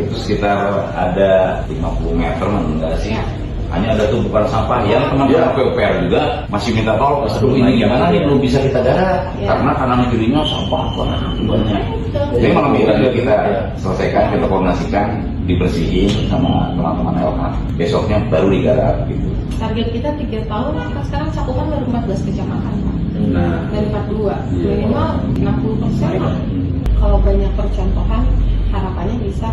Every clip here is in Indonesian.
itu sekitar ada 50 meter enggak sih. Hanya ada tumpukan sampah yang teman-teman PUPR juga masih minta tolong, aduh ini gimana nih belum bisa kita garap karena kanan kirinya sampah banyak. Jadi malam ini juga kita selesaikan, kita koordinasikan, dibersihin sama teman-teman LH. Besoknya baru digarap gitu. Target kita 3 tahun, kita sekarang cakupan baru 14 kecamatan Pak. Dari 42, minimal 60% lah. Kalau banyak percontohan, harapannya bisa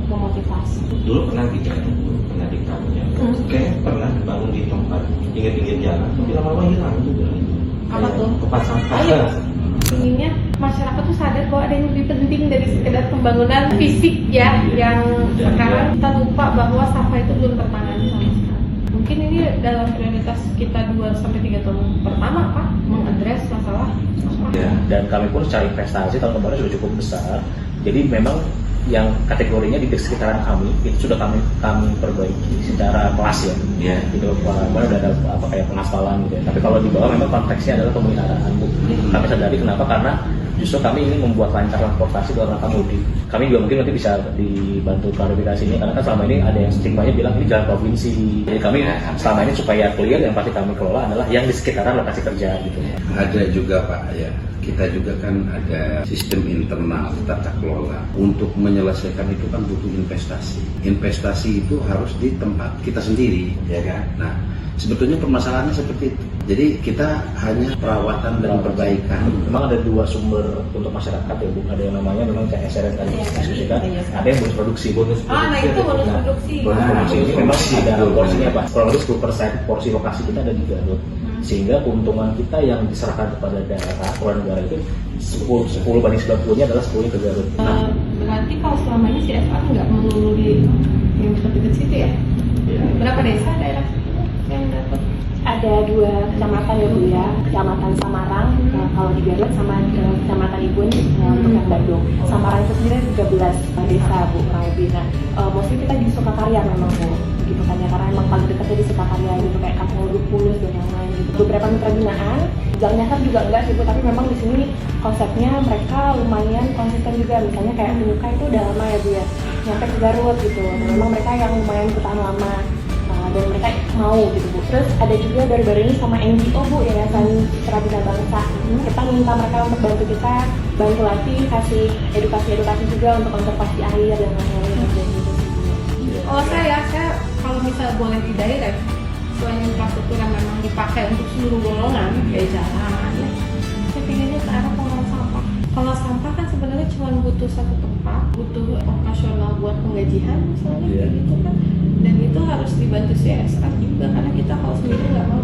memotivasi. Dulu pernah digarap, pernah dikaburnya. Kayak pernah dibangun di tempat pinggir-pinggir jalan, tapi lama-lama hilang juga. Apa tuh? Tempat sampah. Inginnya masyarakat tuh sadar bahwa ada yang lebih penting dari sekedar pembangunan fisik ya, yang sekarang kita lupa bahwa sampah itu belum tertangani sama sekali. Mungkin ini dalam prioritas kita 2-3 tahun pertama Pak, mengadres masalah sampah. Ya, dan kami pun secara investasi tahun kemarin sudah cukup besar. Jadi memang yang kategorinya di sekitaran kami itu sudah kami perbaiki secara kelas ya. Gitu udah ada apa kayak pengaspalan gitu ya. Tapi kalau di bawah memang konteksnya adalah pemeliharaan Bu. Kami sadari kenapa, karena justru kami ingin membuat lancar transportasi dalam rangka mudik. Kami juga mungkin nanti bisa dibantu klarifikasinya, karena kan selama ini ada yang stigmanya bilang ini jalan provinsi. Jadi kami selama ini supaya clear, yang pasti kami kelola adalah yang di sekitaran lokasi kerja gitu. Ada juga Pak ya, kita juga kan ada sistem internal tata kelola. Untuk menyelesaikan itu kan butuh investasi. Investasi itu harus di tempat kita sendiri, ya kan? Nah, sebetulnya permasalahannya seperti itu. Jadi kita hanya perawatan dan perbaikan. Memang ada 2 sumber untuk masyarakat ya Bu. Ada yang namanya memang CSR yang tadi diskusikan. Ada yang bonus produksi. Nah itu bonus produksi. Bonus produksi ini memang ada porsinya Pak. Kurang lebih 10% porsi lokasi kita ada di Garut. Sehingga keuntungan kita yang diserahkan kepada daerah, keluar negara itu 10 banding 90-nya adalah 10 ke Garut. Berarti kalau selama ini CSR nggak melulu di yang dekat-dekat situ ya? Berapa desa daerah yang dapat? Ada 2 kecamatan ya Bu ya, Kecamatan Samarang kalau di Garut, sama Kecamatan Ibun untuk yang Bandung. Samarang itu sendiri 13 desa Bu, kurang lebih. Nah, mostly kita di Sukakarya memang Bu, gitu kan ya, karena emang paling dekatnya di Sukakarya gitu, kayak Kampung Lupulus dan yang lain gitu. Beberapa mitra binaan, Gang Nyasar juga enggak sih Bu, tapi memang di sini konsepnya mereka lumayan konsisten juga. Misalnya kayak Muka itu udah lama ya Bu ya, nyampe ke Garut gitu. Nah, memang mereka yang lumayan bertahan lama. Dan mereka mau gitu Bu. Terus ada juga baru-baru ini sama NGO Bu, Yayasan Citra Bina Bangsa. Kita minta mereka untuk bantu kita, bantu latih, kasih edukasi juga untuk konservasi air dan lain-lain gitu. Oh saya kalau misal boleh di daerah, selain infrastruktur yang memang dipakai untuk seluruh golongan, kayak jalan ya, saya pengennya ke arah pengelolaan sampah. Kalau sampah kan sebenarnya cuma butuh satu tempat, butuh operasional buat penggajian misalnya gitu kan, dan itu harus dibantu CSR juga, karena kita kalau sendiri nggak mau.